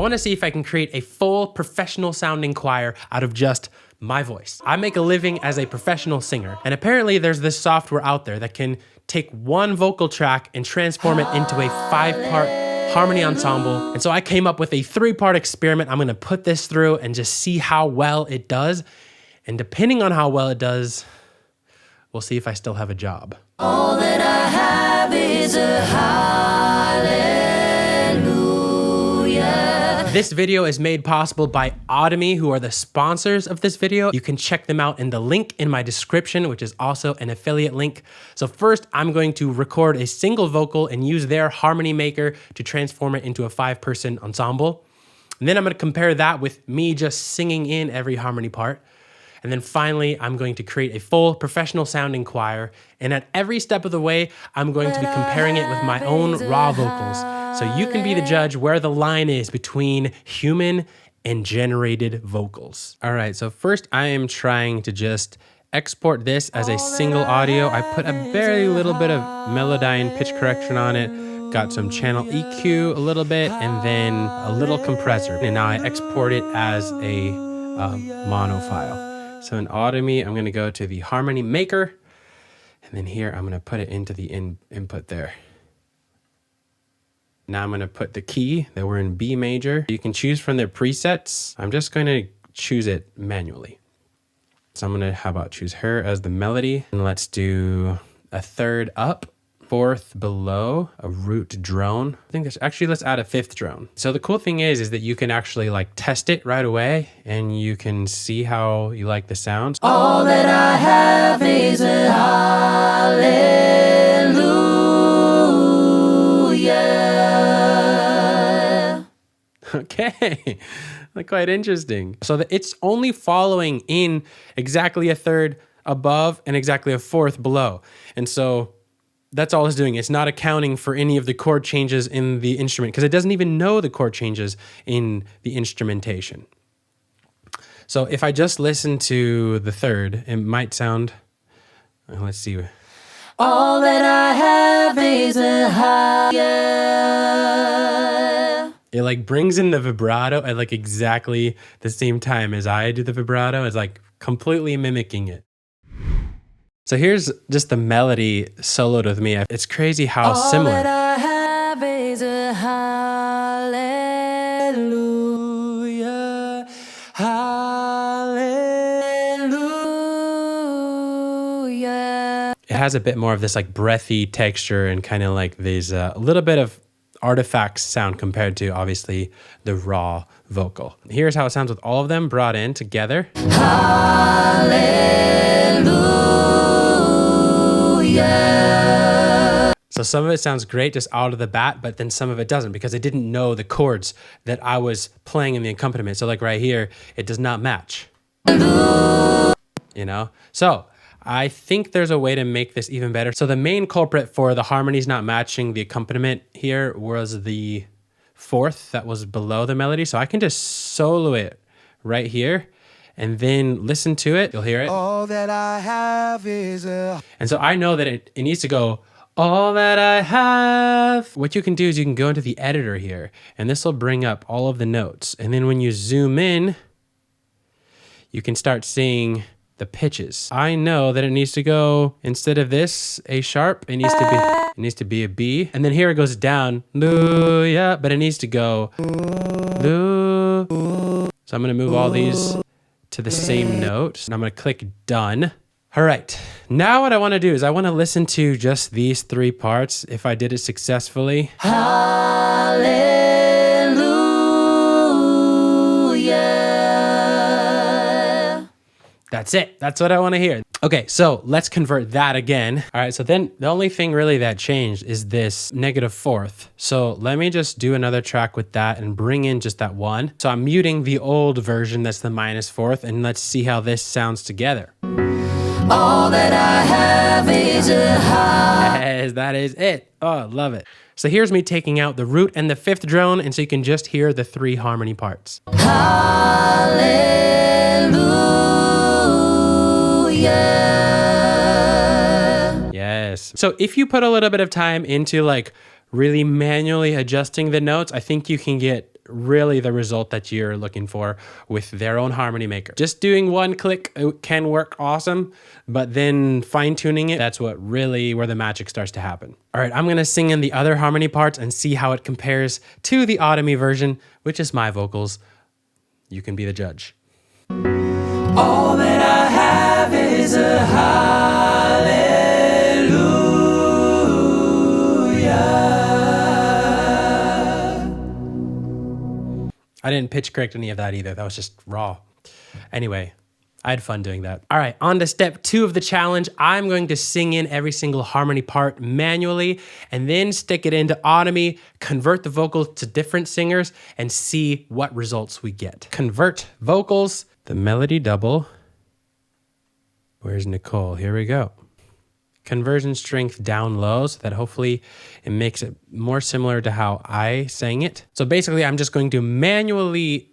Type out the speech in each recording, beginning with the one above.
I want to see if I can create a full professional sounding choir out of just my voice. I make a living as a professional singer, and apparently there's this software out there that can take one vocal track and transform it into a 5-part harmony ensemble. And so I came up with a 3-part experiment. I'm gonna put this through and just see how well it does. And depending on how well it does, we'll see if I still have a job. All that I have is a hallelujah. This video is made possible by Otomy, who are the sponsors of this video. You can check them out in the link in my description, which is also an affiliate link. So first, I'm going to record a single vocal and use their harmony maker to transform it into a 5-person ensemble. And then I'm going to compare that with me just singing in every harmony part. And then finally, I'm going to create a full professional sounding choir. And at every step of the way, I'm going to be comparing it with my own raw vocals. So you can be the judge where the line is between human and generated vocals. All right, so first I am trying to just export this as a single audio. I put a very little bit of Melodyne pitch correction on it, got some channel EQ a little bit, and then a little compressor. And now I export it as a mono file. So in Otomy, I'm gonna go to the harmony maker, and then here I'm gonna put it into the input there. Now I'm gonna put the key that we're in B major. You can choose from their presets. I'm just gonna choose it manually. So I'm gonna, how about choose her as the melody, and let's do a 3rd up, 4th below, a root drone. I think there's actually, let's add a 5th drone. So the cool thing is that you can actually like test it right away and you can see how you like the sounds. All that I have is a hallelujah. Okay, quite interesting. So it's only following in exactly a 3rd above and exactly a 4th below. And so that's all it's doing. It's not accounting for any of the chord changes in the instrument because it doesn't even know the chord changes in the instrumentation. So if I just listen to the 3rd, it might sound, let's see. All that I have is a higher. It like brings in the vibrato at like exactly the same time as I do the vibrato. It's like completely mimicking it. So here's just the melody soloed with me. It's crazy how similar. All that I have is a hallelujah, hallelujah. It has a bit more of this like breathy texture and kind of like these a little bit of artifacts sound compared to obviously the raw vocal. Here's how it sounds with all of them brought in together. Hallelujah. So some of it sounds great just out of the bat, but then some of it doesn't because it didn't know the chords that I was playing in the accompaniment. So like right here, it does not match. You know? So I think there's a way to make this even better. So the main culprit for the harmonies not matching the accompaniment here was the 4th that was below the melody. So I can just solo it right here and then listen to it. You'll hear it. All that I have is a... And so I know that it needs to go, all that I have. What you can do is you can go into the editor here, and this will bring up all of the notes. And then when you zoom in, you can start seeing the pitches. I know that it needs to go, instead of this A sharp, it needs to be a B. And then here it goes down, yeah, but it needs to go, so I'm gonna move all these to the same note, and I'm gonna click done. All right, now what I wanna do is I wanna listen to just these 3 parts if I did it successfully. Hallelujah. That's it, that's what I wanna hear. Okay, so let's convert that again. All right, so then the only thing really that changed is this -4th. So let me just do another track with that and bring in just that 1. So I'm muting the old version that's the -4th, and let's see how this sounds together. All that I have is a high. Yes, that is it. Oh, I love it. So here's me taking out the root and the 5th drone, and so you can just hear the 3 harmony parts. Hallelujah. Yes. So if you put a little bit of time into like really manually adjusting the notes, I think you can get really the result that you're looking for with their own harmony maker. Just doing one click can work awesome, but then fine tuning it, that's what really where the magic starts to happen. All right, I'm gonna sing in the other harmony parts and see how it compares to the Automy version, which is my vocals. You can be the judge. All that I have is a hallelujah. I didn't pitch correct any of that either. That was just raw. Anyway, I had fun doing that. All right, on to step 2 of the challenge. I'm going to sing in every single harmony part manually and then stick it into Automy, convert the vocals to different singers, and see what results we get. Convert vocals, the melody double. Where's Nicole? Here we go. Conversion strength down low so that hopefully it makes it more similar to how I sang it. So basically I'm just going to manually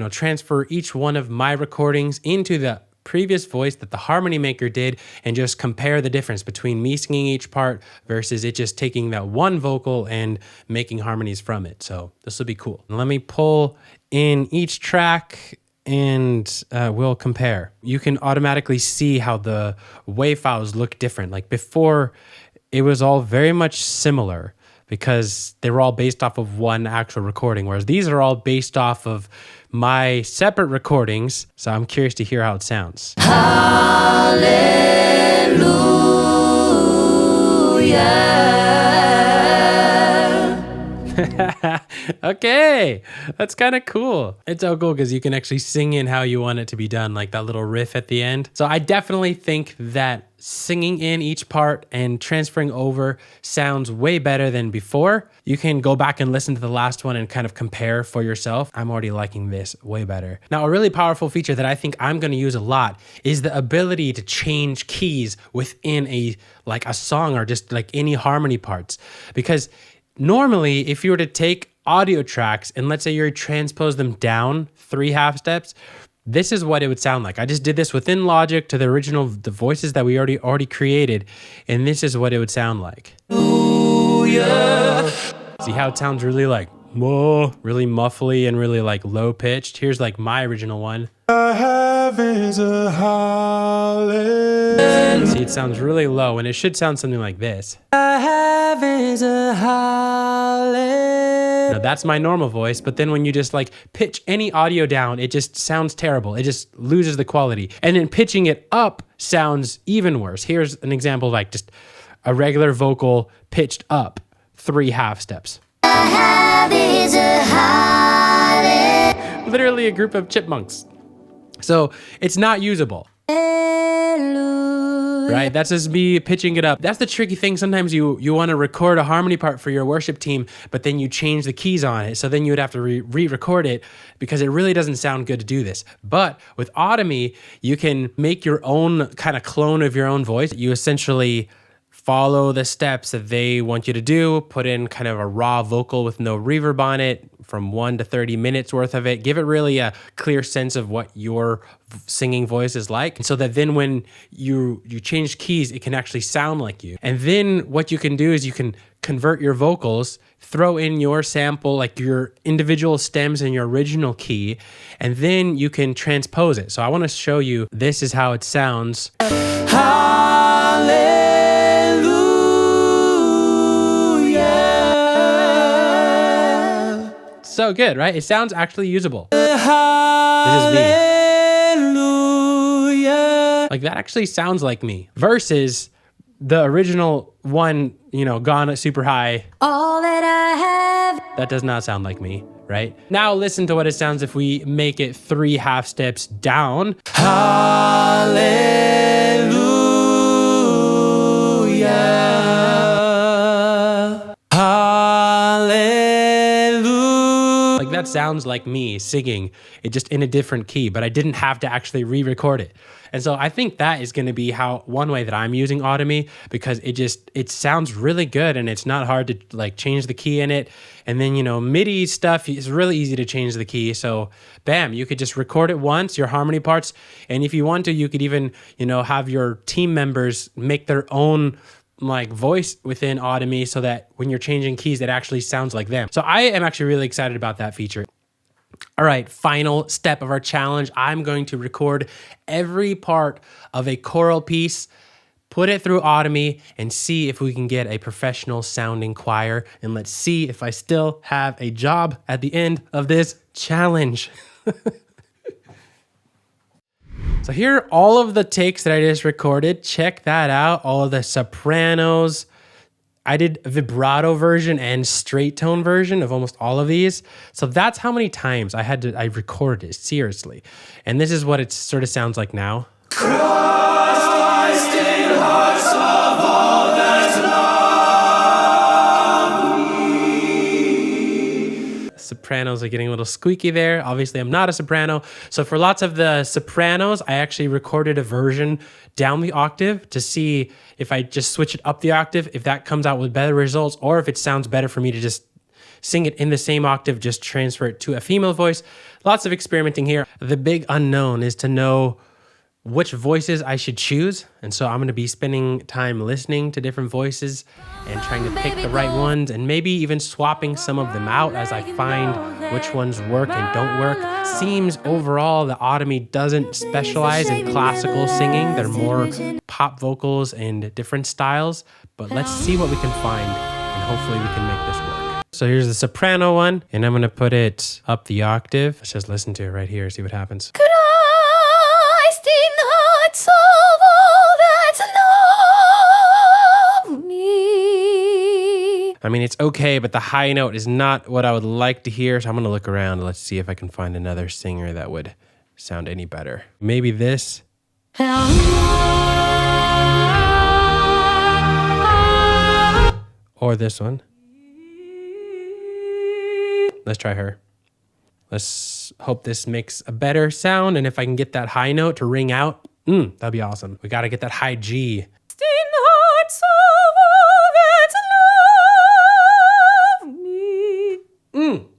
transfer each one of my recordings into the previous voice that the harmony maker did and just compare the difference between me singing each part versus it just taking that one vocal and making harmonies from it. So this will be cool. Let me pull in each track and we'll compare. You can automatically see how the wave files look different. Like before, it was all very much similar because they were all based off of one actual recording, whereas these are all based off of my separate recordings. So I'm curious to hear how it sounds. Hallelujah. Okay, that's kind of cool. It's so cool because you can actually sing in how you want it to be done, like that little riff at the end. So I definitely think that singing in each part and transferring over sounds way better than before. You can go back and listen to the last one and kind of compare for yourself. I'm already liking this way better. Now, a really powerful feature that I think I'm going to use a lot is the ability to change keys within a song or just like any harmony parts. Because normally, if you were to take audio tracks and let's say you transpose them down 3 half steps, this is what it would sound like. I just did this within Logic to the voices that we already created, and this is what it would sound like. Hallelujah. See how it sounds really like really muffly and really like low pitched. Here's like my original one. I have is a hallelujah. See, it sounds really low, and it should sound something like this. I have is a hallelujah. Now that's my normal voice, but then when you just like pitch any audio down, it just sounds terrible. It just loses the quality. And then pitching it up sounds even worse. Here's an example of like just a regular vocal pitched up 3 half steps. I have is a hallelujah. Literally a group of chipmunks. So it's not usable. Right? That's just me pitching it up. That's the tricky thing. Sometimes you want to record a harmony part for your worship team, but then you change the keys on it. So then you would have to re-record it because it really doesn't sound good to do this. But with Automy, you can make your own kind of clone of your own voice. You essentially follow the steps that they want you to do, put in kind of a raw vocal with no reverb on it from 1 to 30 minutes worth of it. Give it really a clear sense of what your singing voice is like, so that then when you change keys, it can actually sound like you. And then what you can do is you can convert your vocals, throw in your sample, like your individual stems in your original key, and then you can transpose it. So I want to show you, this is how it sounds. Hallelujah. So good, right? It sounds actually usable. This is me. Like that actually sounds like me versus the original one, gone at super high. All that I have. That does not sound like me, right? Now listen to what it sounds if we make it 3 half steps down. Hallelujah. Hallelujah. Like that sounds like me singing it just in a different key, but I didn't have to actually re-record it. And so I think that is going to be one way that I'm using Automy, because it sounds really good and it's not hard to like change the key in it. And then, MIDI stuff is really easy to change the key. So bam, you could just record it once, your harmony parts. And if you want to, you could even, have your team members make their own like voice within Automy so that when you're changing keys, it actually sounds like them. So I am actually really excited about that feature. All right, final step of our challenge. I'm going to record every part of a choral piece, put it through Audemy, and see if we can get a professional sounding choir. And let's see if I still have a job at the end of this challenge. So here are all of the takes that I just recorded. Check that out. All of the sopranos. I did a vibrato version and straight tone version of almost all of these. So that's how many times I recorded it, seriously. And this is what it sort of sounds like now. Christ in hearts of all that love me. Sopranos are getting a little squeaky there. Obviously, I'm not a soprano. So for lots of the sopranos, I actually recorded a version down the octave to see if I just switch it up the octave, if that comes out with better results, or if it sounds better for me to just sing it in the same octave, just transfer it to a female voice. Lots of experimenting here. The big unknown is to know which voices I should choose. And so I'm going to be spending time listening to different voices and trying to pick the right ones, and maybe even swapping some of them out as I find which ones work and don't work. Seems overall the Audemy doesn't specialize in classical singing. They're more pop vocals and different styles, but let's see what we can find, and hopefully we can make this work. So here's the soprano one, and I'm going to put it up the octave. Let's just listen to it right here, see what happens. Christ in hearts of all that love me. I mean, it's okay, but the high note is not what I would like to hear. So I'm going to look around. Let's see if I can find another singer that would sound any better. Maybe this. Or this one. Let's try her. Let's hope this makes a better sound. And if I can get that high note to ring out, that'd be awesome. We got to get that high G.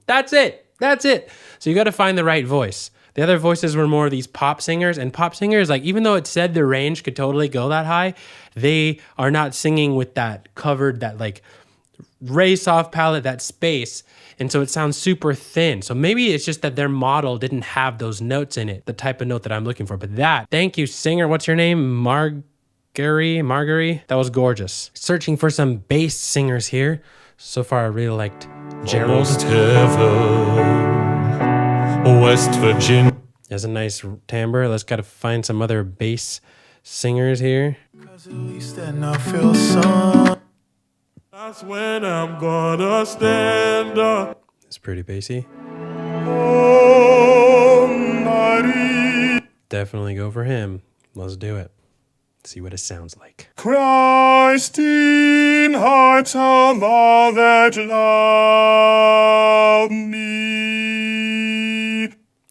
That's it. That's it. So you got to find the right voice. The other voices were more of these pop singers, and pop singers, like, even though it said their range could totally go that high, they are not singing with that covered, that like race off palette, that space. And so it sounds super thin. So maybe it's just that their model didn't have those notes in it, the type of note that I'm looking for. But thank you, singer. What's your name? Marguerite? That was gorgeous. Searching for some bass singers here. So far, I really liked Gerald. Almost heaven, West Virginia. There's a nice timbre. Let's gotta find some other bass singers here. 'Cause at least then I feel sun. That's when I'm gonna stand up. It's pretty bassy. Almighty. Definitely go for him. Let's do it. See what it sounds like. Christ in hearts of all that love me.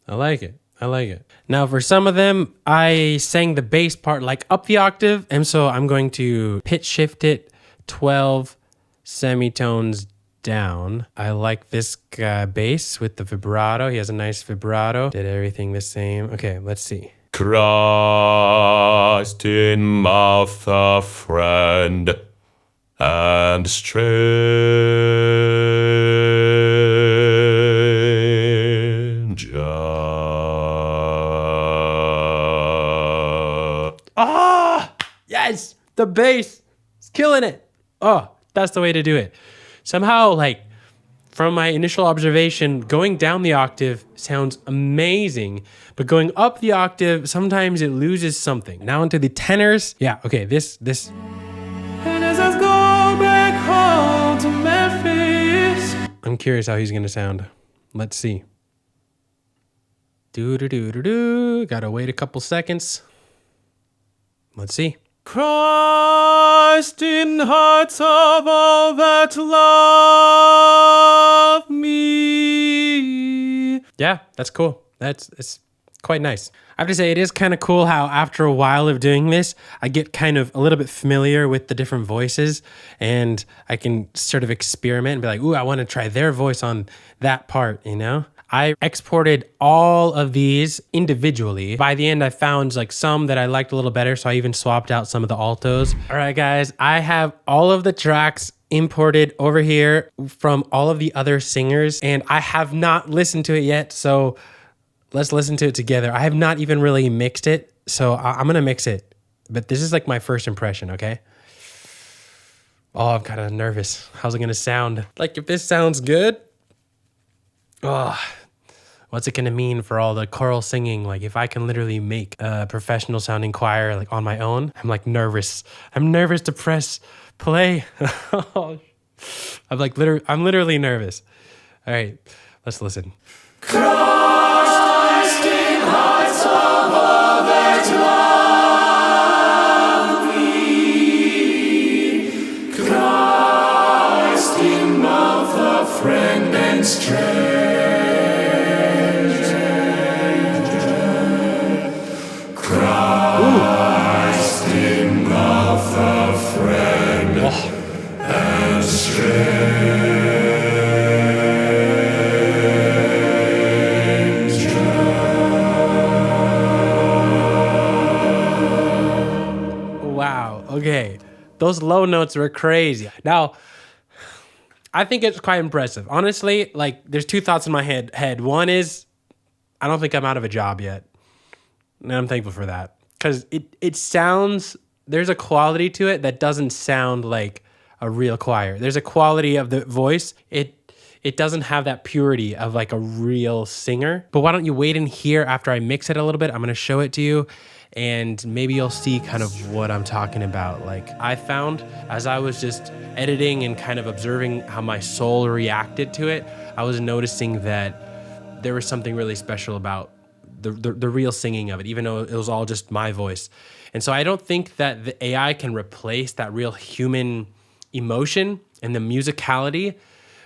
I like it. I like it. Now for some of them, I sang the bass part like up the octave, and so I'm going to pitch shift it 12 semitones down. I like this guy bass with the vibrato. He has a nice vibrato. Did everything the same. Okay, let's see. Christ in mouth a friend and stranger. Ah, yes, the bass. It's killing it. Oh, that's the way to do it. Somehow, like, from my initial observation, going down the octave sounds amazing, but going up the octave, sometimes it loses something. Now into the tenors. Yeah, okay, this. And as I go back home to Memphis. I'm curious how he's gonna sound. Let's see. Do. Gotta wait a couple seconds. Let's see. Christ in hearts of all that love me. Yeah, that's cool. It's quite nice. I have to say, it is kind of cool how after a while of doing this, I get kind of a little bit familiar with the different voices, and I can sort of experiment and be like, ooh, I want to try their voice on that part, you know? I exported all of these individually. By the end, I found like some that I liked a little better, so I even swapped out some of the altos. All right, guys, I have all of the tracks imported over here from all of the other singers, and I have not listened to it yet, so let's listen to it together. I have not even really mixed it, so I'm gonna mix it, but this is like my first impression, okay? Oh, I'm kind of nervous. How's it gonna sound? Like, if this sounds good, oh, what's it gonna mean for all the choral singing? Like, if I can literally make a professional sounding choir like on my own, I'm like nervous. I'm nervous to press play. I'm literally nervous. All right, let's listen. Christ in hearts of all that love thee. Christ in mouth of friend and stranger. Christ in mouth of friend and stranger. Wow. Okay. Those low notes were crazy. Now, I think it's quite impressive. Honestly, like, there's two thoughts in my head. One is, I don't think I'm out of a job yet. And I'm thankful for that. Because it sounds, there's a quality to it that doesn't sound like a real choir. There's a quality of the voice. It doesn't have that purity of like a real singer. But why don't you wait in here after I mix it a little bit? I'm going to show it to you, and maybe you'll see kind of what I'm talking about. Like, I found as I was just editing and kind of observing how my soul reacted to it, I was noticing that there was something really special about the real singing of it, even though it was all just my voice. And so I don't think that the AI can replace that real human emotion and the musicality,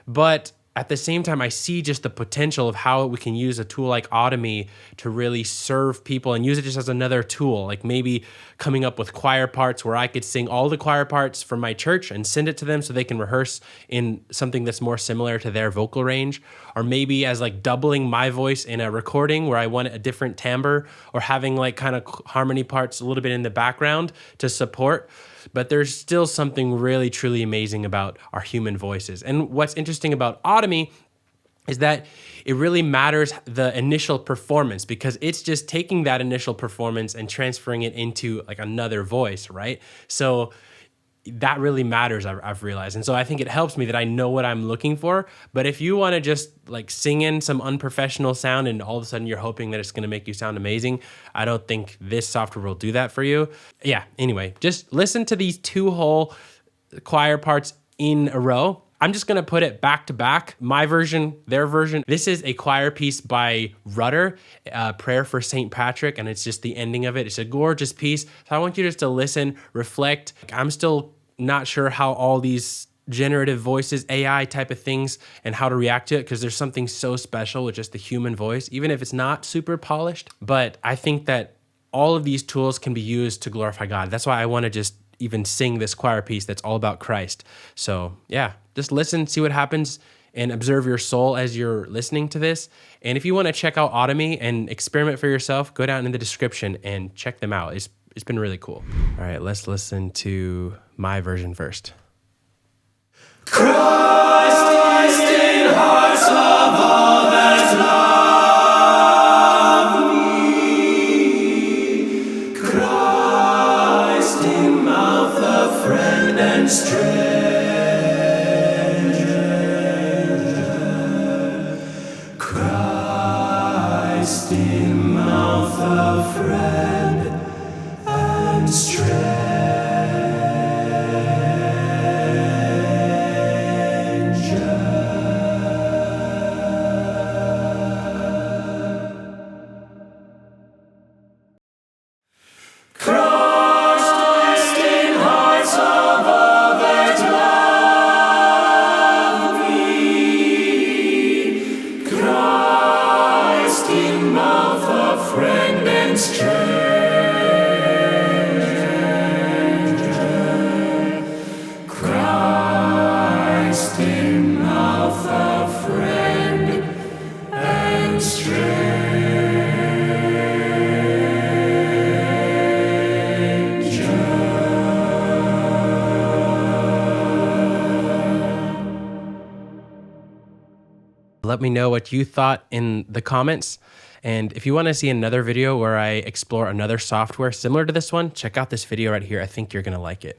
but at the same time, I see just the potential of how we can use a tool like Automy to really serve people and use it just as another tool. Like, maybe coming up with choir parts where I could sing all the choir parts from my church and send it to them so they can rehearse in something that's more similar to their vocal range. Or maybe as like doubling my voice in a recording where I want a different timbre, or having like kind of harmony parts a little bit in the background to support. But there's still something really, truly amazing about our human voices. And what's interesting about Automy is that it really matters the initial performance, because it's just taking that initial performance and transferring it into like another voice, right? So that really matters, I've realized. And so I think it helps me that I know what I'm looking for. But if you want to just like sing in some unprofessional sound and all of a sudden you're hoping that it's going to make you sound amazing, I don't think this software will do that for you. Yeah, anyway, just listen to these two whole choir parts in a row. I'm just going to put it back to back, my version, their version. This is a choir piece by Rudder, Prayer for St. Patrick, and it's just the ending of it. It's a gorgeous piece. So I want you just to listen, reflect. I'm still not sure how all these generative voices, AI type of things, and how to react to it, because there's something so special with just the human voice, even if it's not super polished. But I think that all of these tools can be used to glorify God. That's why I want to just even sing this choir piece that's all about Christ. So yeah, just listen, see what happens, and observe your soul as you're listening to this. And if you want to check out Automy and experiment for yourself, go down in the description and check them out. It's been really cool. All right, let's listen to my version first. Christ in hearts of all that love thee. Christ in mouth of friend and stranger. Christ in mouth of friend and stranger. Christ in hearts of all that love Let me know what you thought in the comments. And if you want to see another video where I explore another software similar to this one, check out this video right here. I think you're going to like it.